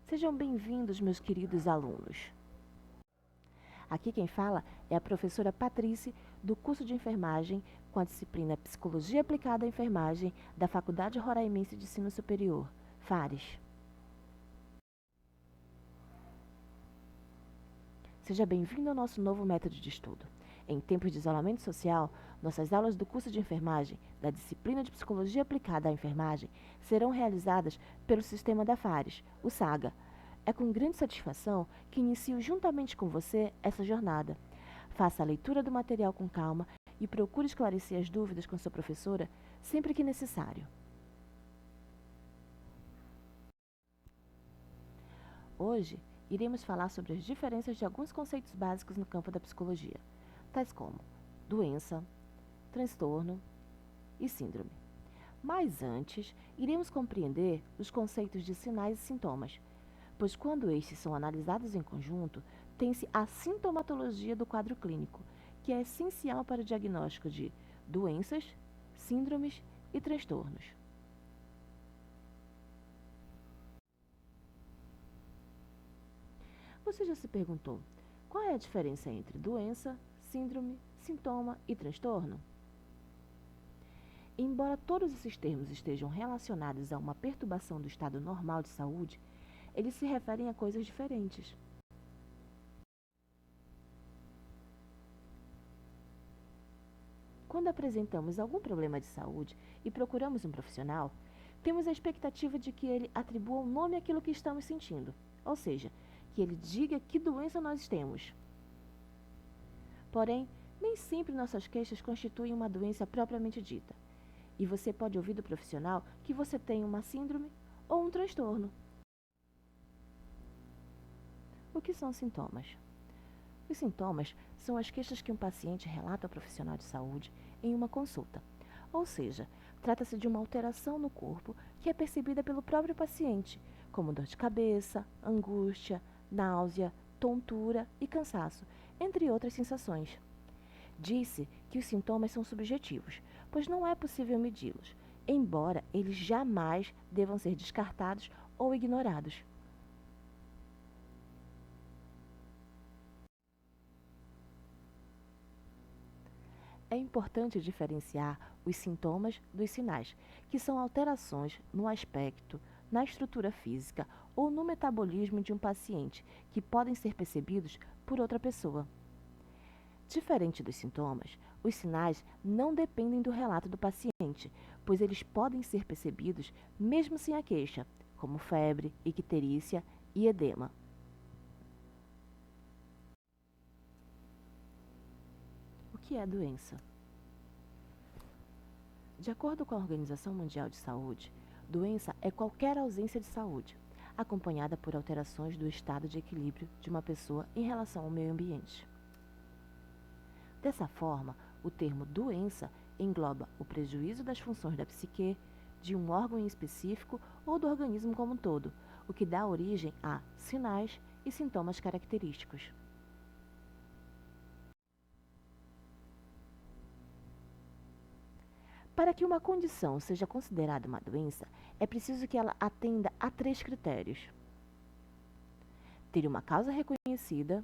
Sejam bem-vindos, meus queridos alunos. Aqui quem fala é a professora Patrícia, do curso de enfermagem com a disciplina Psicologia Aplicada à Enfermagem da Faculdade Roraimense de Ensino Superior, FARES. Seja bem-vindo ao nosso novo método de estudo. Em tempos de isolamento social, nossas aulas do curso de enfermagem da disciplina de Psicologia Aplicada à Enfermagem serão realizadas pelo sistema da FARES, o SAGA. É com grande satisfação que inicio juntamente com você essa jornada. Faça a leitura do material com calma e procure esclarecer as dúvidas com sua professora sempre que necessário. Hoje, iremos falar sobre as diferenças de alguns conceitos básicos no campo da psicologia, tais como doença, transtorno e síndrome. Mas antes, iremos compreender os conceitos de sinais e sintomas, pois quando estes são analisados em conjunto, tem-se a sintomatologia do quadro clínico, que é essencial para o diagnóstico de doenças, síndromes e transtornos. Você já se perguntou qual é a diferença entre doença, síndrome, sintoma e transtorno? Embora todos esses termos estejam relacionados a uma perturbação do estado normal de saúde, eles se referem a coisas diferentes. Quando apresentamos algum problema de saúde e procuramos um profissional, temos a expectativa de que ele atribua um nome àquilo que estamos sentindo, ou seja, que ele diga que doença nós temos. Porém, nem sempre nossas queixas constituem uma doença propriamente dita, e você pode ouvir do profissional que você tem uma síndrome ou um transtorno. O que são sintomas? Os sintomas são as queixas que um paciente relata ao profissional de saúde em uma consulta, ou seja, trata-se de uma alteração no corpo que é percebida pelo próprio paciente, como dor de cabeça, angústia, náusea, tontura e cansaço, entre outras sensações. Disse que os sintomas são subjetivos, pois não é possível medi-los, embora eles jamais devam ser descartados ou ignorados. É importante diferenciar os sintomas dos sinais, que são alterações no aspecto, na estrutura física ou no metabolismo de um paciente, que podem ser percebidos por outra pessoa. Diferente dos sintomas, os sinais não dependem do relato do paciente, pois eles podem ser percebidos mesmo sem a queixa, como febre, icterícia e edema. O que é doença? De acordo com a Organização Mundial de Saúde, doença é qualquer ausência de saúde, acompanhada por alterações do estado de equilíbrio de uma pessoa em relação ao meio ambiente. Dessa forma, o termo doença engloba o prejuízo das funções da psique, de um órgão em específico ou do organismo como um todo, o que dá origem a sinais e sintomas característicos. Para que uma condição seja considerada uma doença, é preciso que ela atenda a 3 critérios: ter uma causa reconhecida,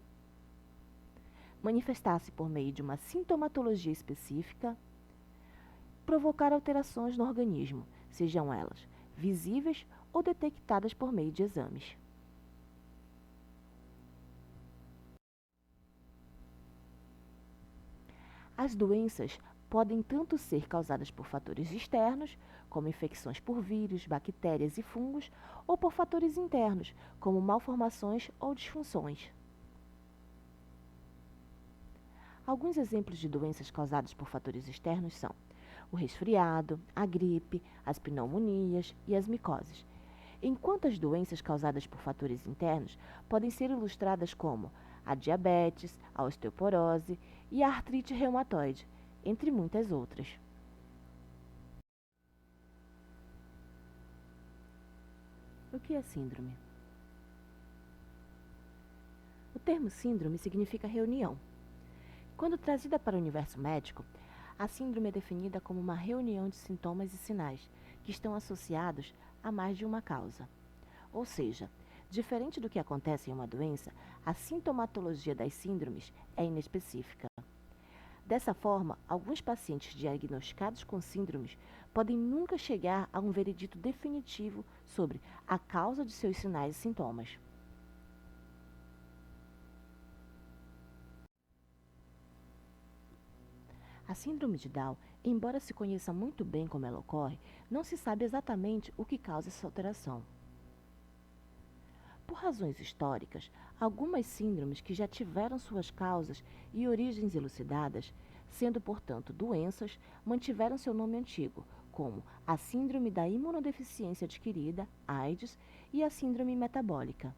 manifestar-se por meio de uma sintomatologia específica, provocar alterações no organismo, sejam elas visíveis ou detectadas por meio de exames. As doenças podem tanto ser causadas por fatores externos, como infecções por vírus, bactérias e fungos, ou por fatores internos, como malformações ou disfunções. Alguns exemplos de doenças causadas por fatores externos são o resfriado, a gripe, as pneumonias e as micoses, enquanto as doenças causadas por fatores internos podem ser ilustradas como a diabetes, a osteoporose e a artrite reumatoide, entre muitas outras. O que é síndrome? O termo síndrome significa reunião. Quando trazida para o universo médico, a síndrome é definida como uma reunião de sintomas e sinais que estão associados a mais de uma causa. Ou seja, Diferente do que acontece em uma doença, a sintomatologia das síndromes é inespecífica. Dessa forma, alguns pacientes diagnosticados com síndromes podem nunca chegar a um veredito definitivo sobre a causa de seus sinais e sintomas. A síndrome de Down, embora se conheça muito bem como ela ocorre, não se sabe exatamente o que causa essa alteração. Por razões históricas, algumas síndromes que já tiveram suas causas e origens elucidadas, sendo, portanto, doenças, mantiveram seu nome antigo, como a Síndrome da Imunodeficiência Adquirida, AIDS, e a Síndrome Metabólica.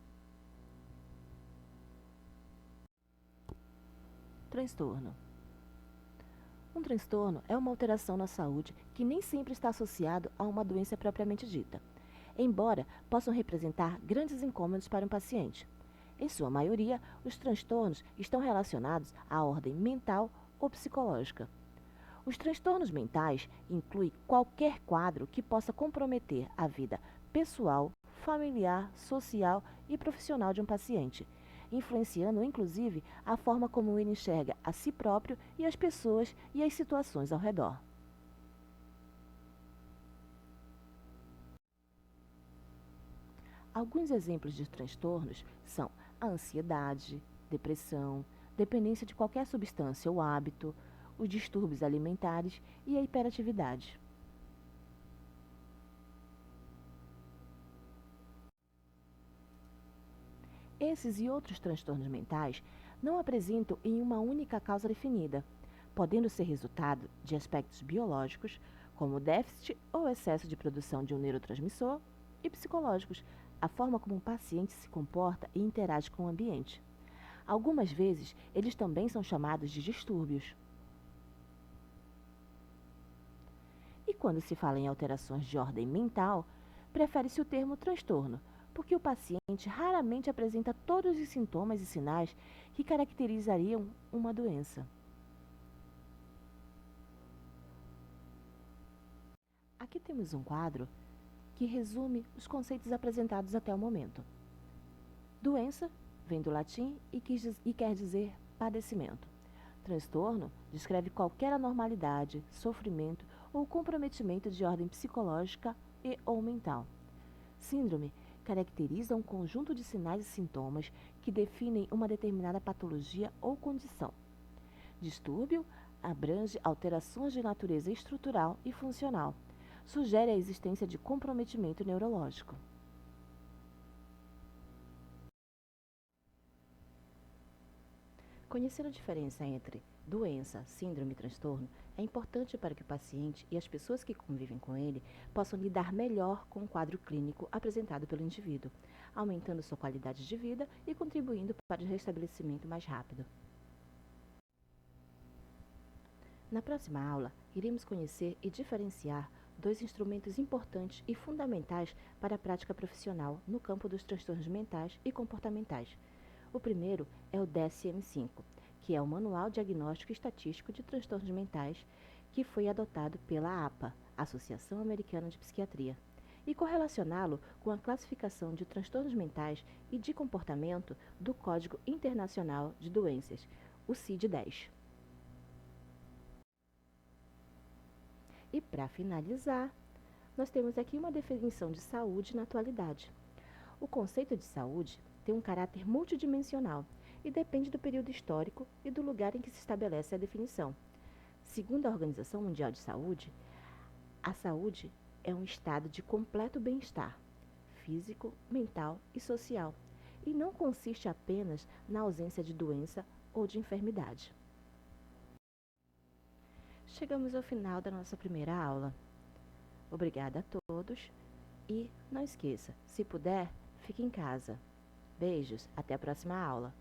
Transtorno. Um transtorno é uma alteração na saúde que nem sempre está associado a uma doença propriamente dita, embora possam representar grandes incômodos para um paciente. Em sua maioria, os transtornos estão relacionados à ordem mental ou psicológica. Os transtornos mentais incluem qualquer quadro que possa comprometer a vida pessoal, familiar, social e profissional de um paciente, influenciando inclusive a forma como ele enxerga a si próprio e as pessoas e as situações ao redor. Alguns exemplos de transtornos são a ansiedade, depressão, dependência de qualquer substância ou hábito, os distúrbios alimentares e a hiperatividade. Esses e outros transtornos mentais não apresentam em uma única causa definida, podendo ser resultado de aspectos biológicos, como déficit ou excesso de produção de um neurotransmissor, e psicológicos, a forma como um paciente se comporta e interage com o ambiente. Algumas vezes, eles também são chamados de distúrbios. E quando se fala em alterações de ordem mental, prefere-se o termo transtorno, porque o paciente raramente apresenta todos os sintomas e sinais que caracterizariam uma doença. Aqui temos um quadro que resume os conceitos apresentados até o momento. Doença vem do latim e quer dizer padecimento. Transtorno descreve qualquer anormalidade, sofrimento ou comprometimento de ordem psicológica e ou mental. Síndrome caracteriza um conjunto de sinais e sintomas que definem uma determinada patologia ou condição. Distúrbio abrange alterações de natureza estrutural e funcional. Sugere a existência de comprometimento neurológico. Conhecer a diferença entre doença, síndrome e transtorno é importante para que o paciente e as pessoas que convivem com ele possam lidar melhor com o quadro clínico apresentado pelo indivíduo, aumentando sua qualidade de vida e contribuindo para o restabelecimento mais rápido. Na próxima aula, iremos conhecer e diferenciar dois instrumentos importantes e fundamentais para a prática profissional no campo dos transtornos mentais e comportamentais. O primeiro é o DSM-5, que é o Manual Diagnóstico e Estatístico de Transtornos Mentais, que foi adotado pela APA, Associação Americana de Psiquiatria, e correlacioná-lo com a classificação de transtornos mentais e de comportamento do Código Internacional de Doenças, o CID-10. E para finalizar, nós temos aqui uma definição de saúde na atualidade. O conceito de saúde tem um caráter multidimensional e depende do período histórico e do lugar em que se estabelece a definição. Segundo a Organização Mundial de Saúde, a saúde é um estado de completo bem-estar físico, mental e social, e não consiste apenas na ausência de doença ou de enfermidade. Chegamos ao final da nossa primeira aula. Obrigada a todos e não esqueça, se puder, fique em casa. Beijos, até a próxima aula.